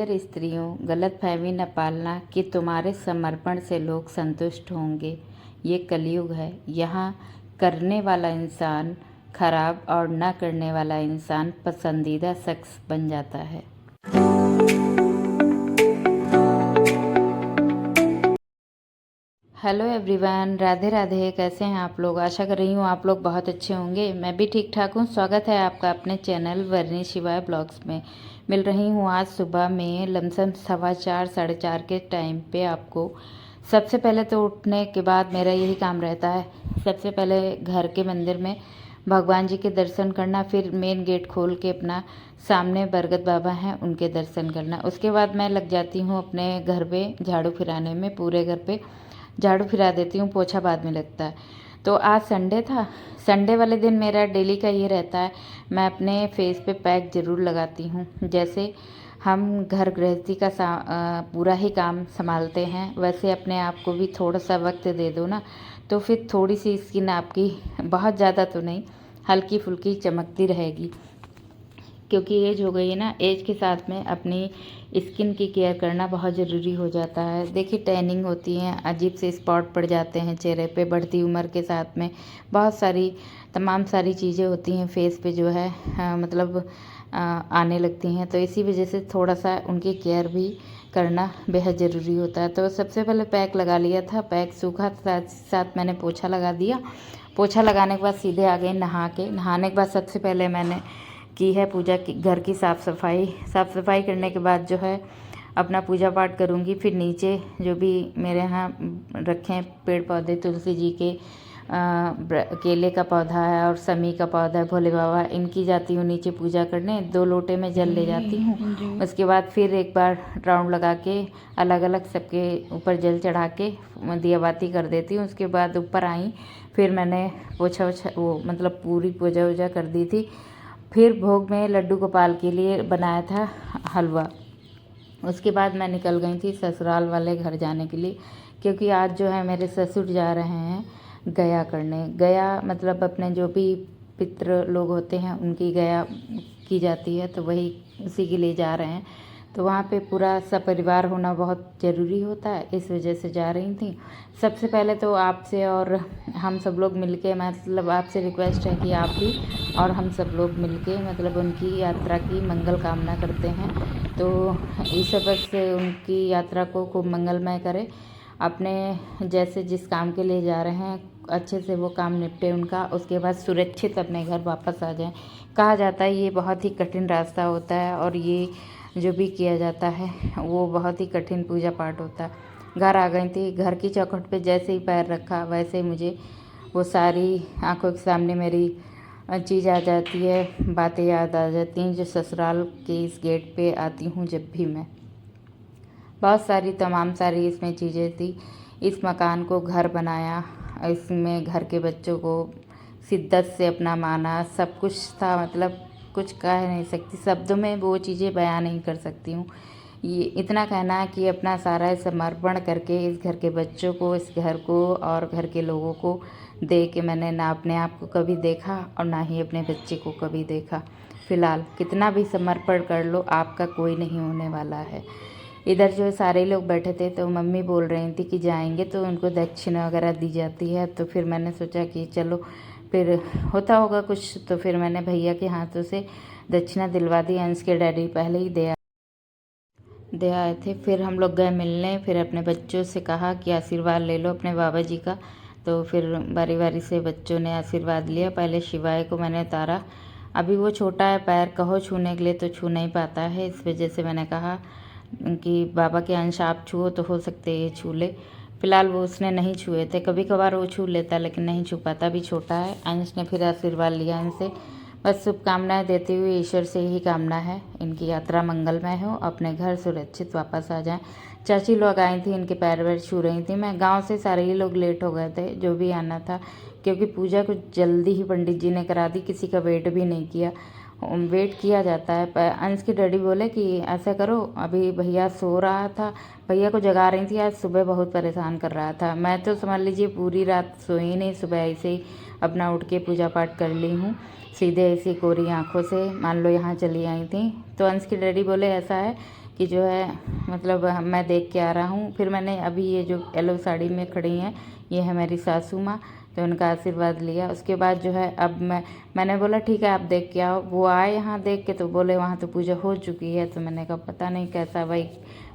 Dear स्त्रियों, गलतफहमी न पालना कि तुम्हारे समर्पण से लोग संतुष्ट होंगे। ये कलयुग है। यहाँ करने वाला इंसान खराब और न करने वाला इंसान पसंदीदा शख्स बन जाता है। Hello everyone, Radhe Radhe. कैसे हैं आप लोग? आशा कर रही हूँ आप लोग बहुत अच्छे होंगे। मैं भी ठीक ठाक हूँ। स्वागत है आपका अपने चैनल वर्णी शिवाय ब्लॉग्स में। मिल रही हूँ आज सुबह में लमसम 4:15 साढ़े 4 के टाइम पे आपको। सबसे पहले तो उठने के बाद मेरा यही काम रहता है, सबसे पहले घर के मंदिर में भगवान जी के दर्शन करना, फिर मेन गेट खोल के अपना सामने बरगद बाबा हैं उनके दर्शन करना। उसके बाद मैं लग जाती हूँ अपने घर पे झाड़ू फिराने में। पूरे घर पे झाड़ू फिरा देती हूँ, पोछा बाद में लगता है। तो आज संडे था। संडे वाले दिन मेरा डेली का ये रहता है, मैं अपने फेस पे पैक ज़रूर लगाती हूँ। जैसे हम घर गृहस्थी का पूरा ही काम संभालते हैं, वैसे अपने आप को भी थोड़ा सा वक्त दे दो ना, तो फिर थोड़ी सी स्किन आपकी, बहुत ज़्यादा तो नहीं, हल्की फुल्की चमकती रहेगी। क्योंकि एज हो गई है ना, एज के साथ में अपनी स्किन की केयर करना बहुत ज़रूरी हो जाता है। देखिए टैनिंग होती है, अजीब से स्पॉट पड़ जाते हैं चेहरे पे, बढ़ती उम्र के साथ में बहुत सारी तमाम सारी चीज़ें होती हैं फेस पे जो है मतलब आने लगती हैं। तो इसी वजह से थोड़ा सा उनकी केयर भी करना बेहद ज़रूरी होता है। तो सबसे पहले पैक लगा लिया था, पैक सूखा, साथ मैंने पोछा लगा दिया। पोछा लगाने के बाद सीधे आ गई नहा के। नहाने के बाद सबसे पहले मैंने की है पूजा की, घर की साफ़ सफाई करने के बाद जो है अपना पूजा पाठ करूँगी। फिर नीचे जो भी मेरे यहाँ रखे हैं पेड़ पौधे, तुलसी जी के केले का पौधा है और समी का पौधा है, भोले बाबा, इनकी जाती हूँ नीचे पूजा करने। 2 लोटे में जल ले जाती हूँ। उसके बाद फिर एक बार राउंड लगा के अलग अलग सबके ऊपर जल चढ़ा के दिया बाती कर देती हूँ। उसके बाद ऊपर आई, फिर मैंने पोछा वोछा वो मतलब पूरी पूजा वूजा कर दी थी। फिर भोग में लड्डू गोपाल के लिए बनाया था हलवा। उसके बाद मैं निकल गई थी ससुराल वाले घर जाने के लिए, क्योंकि आज जो है मेरे ससुर जा रहे हैं गया करने। गया मतलब अपने जो भी पितृ लोग होते हैं उनकी गया की जाती है, तो वही उसी के लिए जा रहे हैं। तो वहाँ पे पूरा सपरिवार होना बहुत ज़रूरी होता है, इस वजह से जा रही थी। सबसे पहले तो आपसे और हम सब लोग मिलके, मतलब आपसे रिक्वेस्ट है कि आप भी और हम सब लोग मिलके मतलब उनकी यात्रा की मंगल कामना करते हैं। तो ईश्वर से उनकी यात्रा को खूब मंगलमय करे। अपने जैसे जिस काम के लिए जा रहे हैं अच्छे से वो काम निपटे उनका, उसके बाद सुरक्षित अपने घर वापस आ जाएं। कहा जाता है ये बहुत ही कठिन रास्ता होता है और ये जो भी किया जाता है वो बहुत ही कठिन पूजा पाठ होता है। घर आ गई थी, घर की चौखट पे जैसे ही पैर रखा वैसे ही मुझे वो सारी आंखों के सामने मेरी चीज़ आ जाती है, बातें याद आ जाती हैं जो ससुराल के इस गेट पे आती हूँ जब भी मैं। बहुत सारी तमाम सारी इसमें चीज़ें थी। इस मकान को घर बनाया, इसमें घर के बच्चों को शिद्दत से अपना माना, सब कुछ था। मतलब कुछ कह नहीं सकती, शब्दों में वो चीज़ें बयां नहीं कर सकती हूँ। ये इतना कहना है कि अपना सारा समर्पण करके इस घर के बच्चों को, इस घर को और घर के लोगों को दे के मैंने ना अपने आप को कभी देखा और ना ही अपने बच्चे को कभी देखा। फ़िलहाल कितना भी समर्पण कर लो, आपका कोई नहीं होने वाला है। इधर जो सारे लोग बैठे थे तो मम्मी बोल रही थी कि जाएंगे तो उनको दक्षिणा वगैरह दी जाती है। तो फिर मैंने सोचा कि चलो फिर होता होगा कुछ, तो फिर मैंने भैया के हाथों से दक्षिणा दिलवा दी। अंश के डैडी पहले ही दे आए थे। फिर हम लोग गए मिलने, फिर अपने बच्चों से कहा कि आशीर्वाद ले लो अपने बाबा जी का। तो फिर बारी बारी से बच्चों ने आशीर्वाद लिया। पहले शिवाय को मैंने उतारा, अभी वो छोटा है, पैर कहो छूने के लिए तो छू नहीं पाता है, इस वजह से मैंने कहा कि बाबा के अंश आप छुओ तो हो सकते ये छू ले। फिलहाल वो उसने नहीं छुए थे, कभी कभार वो छू लेता लेकिन नहीं छू पाता, भी छोटा है। अंश ने फिर आशीर्वाद लिया इनसे। बस शुभकामनाएं देते हुए ईश्वर से यही कामना है इनकी यात्रा मंगलमय हो, अपने घर सुरक्षित वापस आ जाएं। चाची लोग आई थी, इनके पैर वैर छू रही थी। मैं गांव से सारे ही लोग लेट हो गए थे जो भी आना था, क्योंकि पूजा कुछ जल्दी ही पंडित जी ने करा दी, किसी का वेट भी नहीं किया। वेट किया जाता है। अंश के डैडी बोले कि ऐसा करो, अभी भैया सो रहा था, भैया को जगा रही थी, आज सुबह बहुत परेशान कर रहा था। मैं तो समझ लीजिए पूरी रात सोई नहीं, सुबह ऐसे ही अपना उठ के पूजा पाठ कर ली हूँ सीधे ऐसी कोरी आंखों से, मान लो यहाँ चली आई थी। तो अंश के डैडी बोले ऐसा है कि जो है मतलब मैं देख के आ रहा हूँ। फिर मैंने अभी ये जो येलो साड़ी में खड़ी हैं ये है मेरी सासू माँ, तो उनका आशीर्वाद लिया। उसके बाद जो है अब मैंने बोला ठीक है आप देख के आओ। वो आए यहाँ देख के तो बोले वहाँ तो पूजा हो चुकी है। तो मैंने कहा पता नहीं कैसा भाई,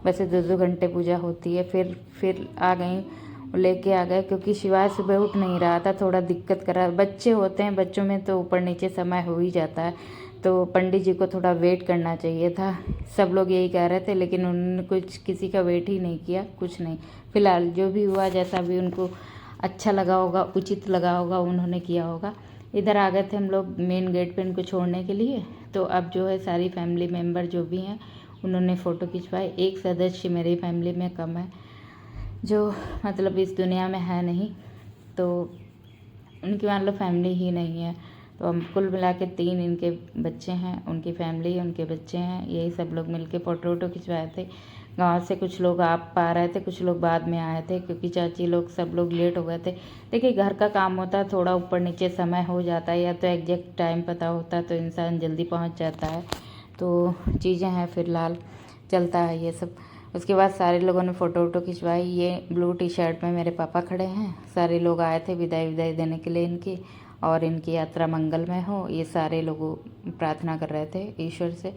वैसे 2-2 घंटे पूजा होती है। फिर आ गई, लेके आ गए क्योंकि शिवाय सुबह उठ नहीं रहा था, थोड़ा दिक्कत कर रहा। बच्चे होते हैं, बच्चों में तो ऊपर नीचे समय हो ही जाता है, तो पंडित जी को थोड़ा वेट करना चाहिए था। सब लोग यही कह रहे थे, लेकिन उन्होंने कुछ किसी का वेट ही नहीं किया, कुछ नहीं। फिलहाल जो भी हुआ, जैसा भी उनको अच्छा लगा होगा, उचित लगा होगा, उन्होंने किया होगा। इधर आ गए थे हम लोग मेन गेट पे इनको छोड़ने के लिए। तो अब जो है सारी फैमिली मेम्बर जो भी हैं उन्होंने फ़ोटो खिंचवाए। एक सदस्य मेरी फैमिली में कम है जो मतलब इस दुनिया में है नहीं, तो उनकी मान लो फैमिली ही नहीं है। तो हम कुल मिला के 3 इनके बच्चे हैं, उनकी फैमिली, उनके बच्चे हैं, यही सब लोग मिलके फ़ोटो वोटो खिंचवाए थे। गांव से कुछ लोग आ रहे थे, कुछ लोग बाद में आए थे क्योंकि चाची लोग सब लोग लेट हो गए थे। देखिए घर का काम होता है, थोड़ा ऊपर नीचे समय हो जाता है, या तो एग्जैक्ट टाइम पता होता है तो इंसान जल्दी पहुंच जाता है। तो चीज़ें हैं, फिलहाल चलता है ये सब। उसके बाद सारे लोगों ने फ़ोटो वोटो खिंचवाई। ये ब्लू टी शर्ट में मेरे पापा खड़े हैं। सारे लोग आए थे विदाई देने के लिए इनकी, और इनकी यात्रा मंगलमय हो, ये सारे लोग प्रार्थना कर रहे थे ईश्वर से।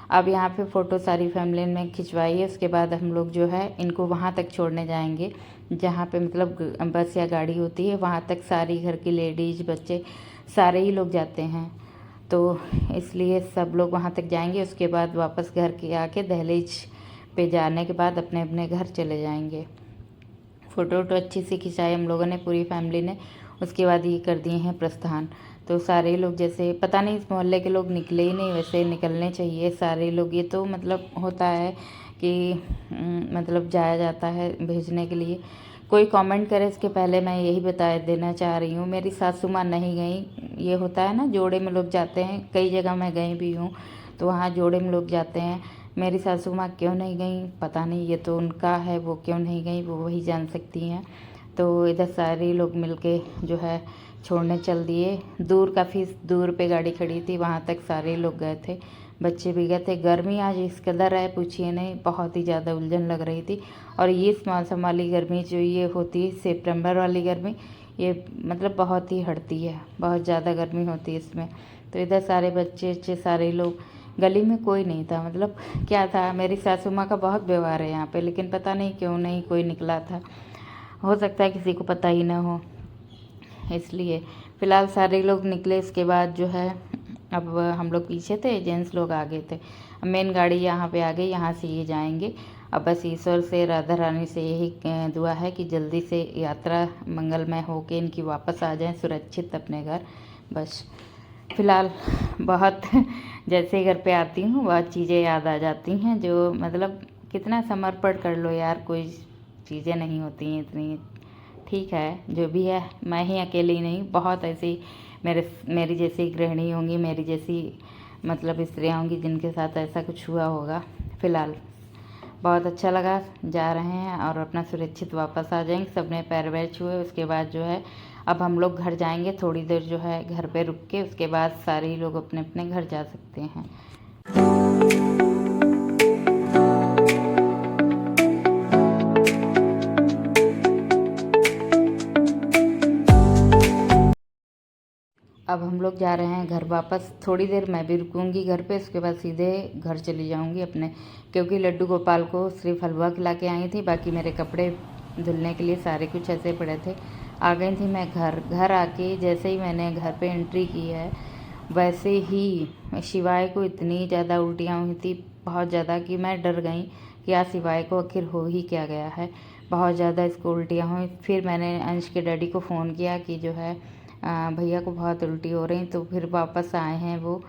अब यहाँ पे फ़ोटो सारी फैमिली ने खिंचवाई है। उसके बाद हम लोग जो है इनको वहाँ तक छोड़ने जाएंगे जहाँ पे मतलब बस या गाड़ी होती है, वहाँ तक सारी घर की लेडीज़, बच्चे सारे ही लोग जाते हैं। तो इसलिए सब लोग वहाँ तक जाएंगे। उसके बाद वापस घर के आके दहलीज पे जाने के बाद अपने अपने घर चले जाएंगे। फ़ोटो वोटो अच्छी सी खिंचाई हम लोगों ने, पूरी फैमिली ने। उसके बाद ये कर दिए हैं प्रस्थान। तो सारे लोग, जैसे पता नहीं इस मोहल्ले के लोग निकले ही नहीं, वैसे निकलने चाहिए सारे लोग। ये तो मतलब होता है कि मतलब जाया जाता है भेजने के लिए। कोई कमेंट करे इसके पहले मैं यही बता देना चाह रही हूँ, मेरी सासू माँ नहीं गई। ये होता है ना, जोड़े में लोग जाते हैं, कई जगह मैं गई भी हूँ, तो वहाँ जोड़े में लोग जाते हैं। मेरी सासू माँ क्यों नहीं गई पता नहीं, ये तो उनका है, वो क्यों नहीं गई वो वही जान सकती हैं। तो इधर सारे लोग मिलके जो है छोड़ने चल दिए। दूर, काफ़ी दूर पे गाड़ी खड़ी थी, वहाँ तक सारे लोग गए थे, बच्चे भी गए थे। गर्मी आज इस कदर है पूछिए नहीं, बहुत ही ज़्यादा उलझन लग रही थी। और ये इस मौसम वाली गर्मी जो ये होती है, सितंबर वाली गर्मी, ये मतलब बहुत ही हटती है, बहुत ज़्यादा गर्मी होती है इसमें। तो इधर सारे बच्चे अच्छे सारे लोग, गली में कोई नहीं था। मतलब क्या था, मेरी सासू माँ का बहुत व्यवहार है यहाँ पे, लेकिन पता नहीं क्यों नहीं कोई निकला था। हो सकता है किसी को पता ही ना हो, इसलिए। फ़िलहाल सारे लोग निकले। इसके बाद जो है अब हम लोग पीछे थे, जेंट्स लोग आगे थे। अब मेन गाड़ी यहाँ पे आ गई, यहाँ से ये जाएंगे। अब बस ईश्वर से, राधा रानी से यही दुआ है कि जल्दी से यात्रा मंगलमय हो के इनकी वापस आ जाएं सुरक्षित अपने घर। बस फ़िलहाल बहुत जैसे ही घर पे आती हूँ बहुत चीज़ें याद आ जाती हैं, जो मतलब कितना समर्पण कर लो यार, कोई चीज़ें नहीं होती हैं इतनी। ठीक है जो भी है, मैं ही अकेली नहीं, बहुत ऐसी मेरी जैसी गृहिणी होंगी, मेरी जैसी मतलब स्त्रियाँ होंगी जिनके साथ ऐसा कुछ हुआ होगा। फ़िलहाल बहुत अच्छा लगा, जा रहे हैं और अपना सुरक्षित वापस आ जाएंगे। सबने पैर वैर छुए। उसके बाद जो है अब हम लोग घर जाएंगे, थोड़ी देर जो है घर पे रुक के, उसके बाद सारे लोग अपने अपने घर जा सकते हैं। अब हम लोग जा रहे हैं घर वापस। थोड़ी देर मैं भी रुकूंगी घर पे, उसके बाद सीधे घर चली जाऊंगी अपने, क्योंकि लड्डू गोपाल को सिर्फ हलवा खिला के आई थी, बाकी मेरे कपड़े धुलने के लिए सारे कुछ ऐसे पड़े थे। आ गई थी मैं घर आके जैसे ही मैंने घर पे एंट्री की है, वैसे ही शिवाय को इतनी ज़्यादा उल्टियाँ हुई थी, बहुत ज़्यादा, कि मैं डर गई कि आज शिवाय को आखिर हो ही क्या गया है। बहुत ज़्यादा इसको उल्टियाँ हुई। फिर मैंने अंश के डैडी को फ़ोन किया कि जो है भैया को बहुत उल्टी हो रही, तो फिर वापस आए हैं वो।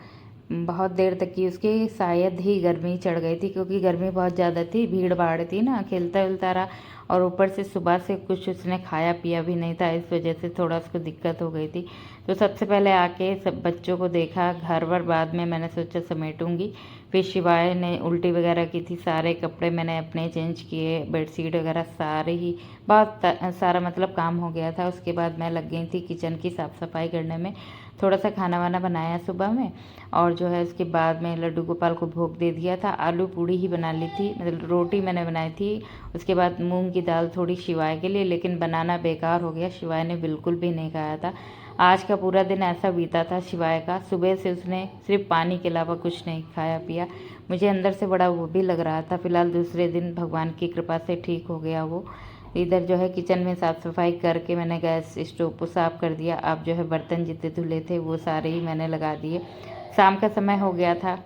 बहुत देर तक की उसकी शायद ही गर्मी चढ़ गई थी, क्योंकि गर्मी बहुत ज़्यादा थी, भीड़ भाड़ थी ना, खेलता उलता रहा, और ऊपर से सुबह से कुछ उसने खाया पिया भी नहीं था, इस वजह से थोड़ा उसको दिक्कत हो गई थी। तो सबसे पहले आके सब बच्चों को देखा, घर वर बाद में मैंने सोचा समेटूंगी। फिर शिवाय ने उल्टी वगैरह की थी, सारे कपड़े मैंने अपने चेंज किए, बेडशीट वगैरह सारे ही, बहुत सारा मतलब काम हो गया था। उसके बाद मैं लग गई थी किचन की साफ़ सफाई करने में। थोड़ा सा खाना वाना बनाया सुबह में, और जो है उसके बाद में लड्डू गोपाल को भोग दे दिया था। आलू पूड़ी ही बना ली थी, मतलब रोटी मैंने बनाई थी। उसके बाद मूंग की दाल थोड़ी शिवाय के लिए, लेकिन बनाना बेकार हो गया, शिवाय ने बिल्कुल भी नहीं खाया था। आज का पूरा दिन ऐसा बीता था शिवाय का, सुबह से उसने सिर्फ पानी के अलावा कुछ नहीं खाया पिया। मुझे अंदर से बड़ा वो भी लग रहा था। फिलहाल दूसरे दिन भगवान की कृपा से ठीक हो गया वो। इधर जो है किचन में साफ़ सफाई करके मैंने गैस स्टोव को साफ़ कर दिया। अब जो है बर्तन जितने धुले थे वो सारे ही मैंने लगा दिए। शाम का समय हो गया था।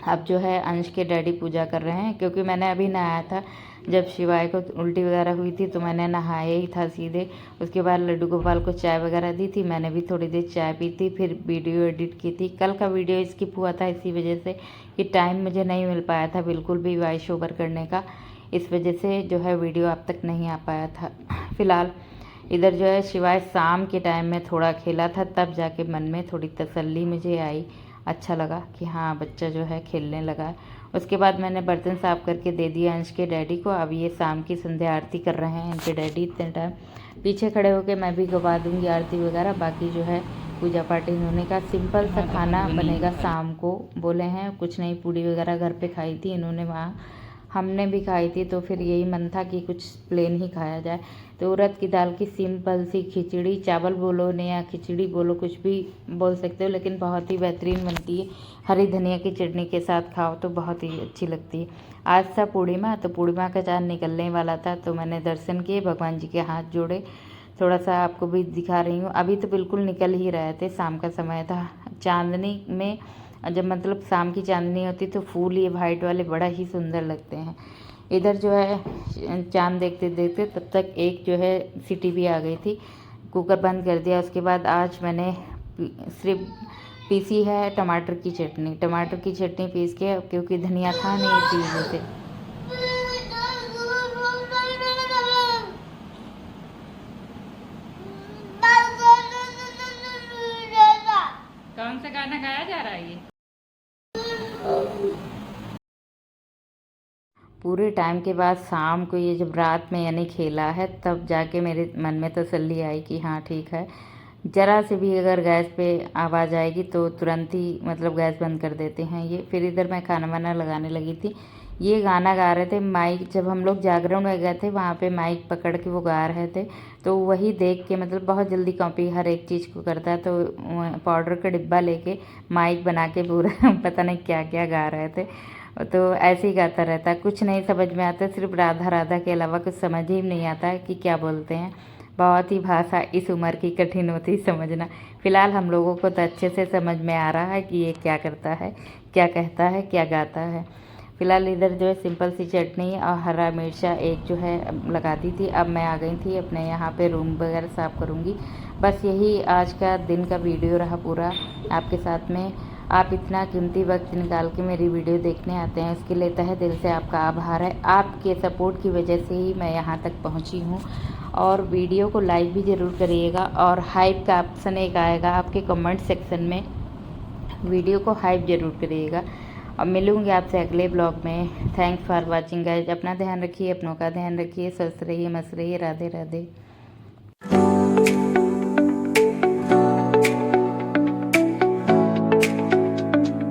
अब जो है अंश के डैडी पूजा कर रहे हैं, क्योंकि मैंने अभी नहाया था। जब शिवाय को उल्टी वगैरह हुई थी तो मैंने नहाया ही था सीधे। उसके बाद लड्डू गोपाल को चाय वगैरह दी थी, मैंने भी थोड़ी देर चाय पी थी, फिर वीडियो एडिट की थी। कल का वीडियो स्किप हुआ था इसी वजह से कि टाइम मुझे नहीं मिल पाया था बिल्कुल भी वॉइस ओवर करने का, इस वजह से जो है वीडियो अब तक नहीं आ पाया था। फिलहाल इधर जो है शिवाय शाम के टाइम में थोड़ा खेला था, तब जाके मन में थोड़ी तसल्ली मुझे आई। अच्छा लगा कि हाँ बच्चा जो है खेलने लगा है। उसके बाद मैंने बर्तन साफ़ करके दे दिया अंश के डैडी को। अब ये शाम की संध्या आरती कर रहे हैं इनके डैडी। इतने टाइम पीछे खड़े होकर मैं भी गवा दूँगी आरती वगैरह। बाकी जो है पूजा पाठ होने का सिंपल सा खाना बनेगा शाम को, बोले हैं। कुछ नहीं, पूड़ी वगैरह घर पे खाई थी इन्होंने, वहाँ हमने भी खाई थी, तो फिर यही मन था कि कुछ प्लेन ही खाया जाए। तो उड़द की दाल की सिंपल सी खिचड़ी, चावल बोलो ने या खिचड़ी बोलो, कुछ भी बोल सकते हो, लेकिन बहुत ही बेहतरीन बनती है। हरी धनिया की चटनी के साथ खाओ तो बहुत ही अच्छी लगती है। आज था पूर्णिमा, तो पूर्णिमा का चाँद निकलने वाला था, तो मैंने दर्शन किए, भगवान जी के हाथ जोड़े। थोड़ा सा आपको भी दिखा रही हूँ। अभी तो बिल्कुल निकल ही रहे थे, शाम का समय था। चांदनी में जब मतलब शाम की चांदनी होती तो फूल ये वाइट वाले बड़ा ही सुंदर लगते हैं। इधर जो है चांद देखते देखते तब तक एक जो है सीटी भी आ गई थी। कुकर बंद कर दिया। उसके बाद आज मैंने सिर्फ पीसी है टमाटर की चटनी पीस के, क्योंकि धनिया था नहीं इसी वजह से। कौन सा गाना गाया जा रहा है ये? पूरे टाइम के बाद शाम को ये जब रात में यानी खेला है, तब जाके मेरे मन में तसल्ली आई कि हाँ ठीक है। ज़रा से भी अगर गैस पे आवाज़ आएगी तो तुरंत ही मतलब गैस बंद कर देते हैं ये। फिर इधर मैं खाना वाना लगाने लगी थी। ये गाना गा रहे थे माइक, जब हम लोग जागरण में गए थे वहाँ पे माइक पकड़ के वो गा रहे थे, तो वही देख के मतलब बहुत जल्दी कॉपी हर एक चीज़ को करता है। तो पाउडर का डिब्बा लेके माइक बना के पूरा पता नहीं क्या क्या गा रहे थे। तो ऐसे ही गाता रहता, कुछ नहीं समझ में आता, सिर्फ राधा राधा के अलावा कुछ समझ ही नहीं आता कि क्या बोलते हैं। बहुत ही भाषा इस उम्र की कठिन होती समझना। फ़िलहाल हम लोगों को तो अच्छे से समझ में आ रहा है कि ये क्या करता है, क्या कहता है, क्या गाता है। फ़िलहाल इधर जो है सिंपल सी चटनी और हरा मिर्चा एक जो है लगा दी थी। अब मैं आ गई थी अपने यहाँ पे, रूम वगैरह साफ़ करूँगी। बस यही आज का दिन का वीडियो रहा पूरा आपके साथ में। आप इतना कीमती वक्त निकाल के मेरी वीडियो देखने आते हैं, उसके लिए तहे दिल से आपका आभार है। आपके सपोर्ट की वजह से ही मैं यहाँ तक पहुँची हूँ। और वीडियो को लाइक भी ज़रूर करिएगा, और हाइप का ऑप्शन एक आएगा आपके कमेंट सेक्शन में, वीडियो को हाइप ज़रूर करिएगा। अब मिलूँगी आपसे अगले ब्लॉग में। Thanks for watching guys. अपना ध्यान रखिए, अपनों का ध्यान रखिए, स्वस्थ रहिए, मस्त रहिए। राधे राधे।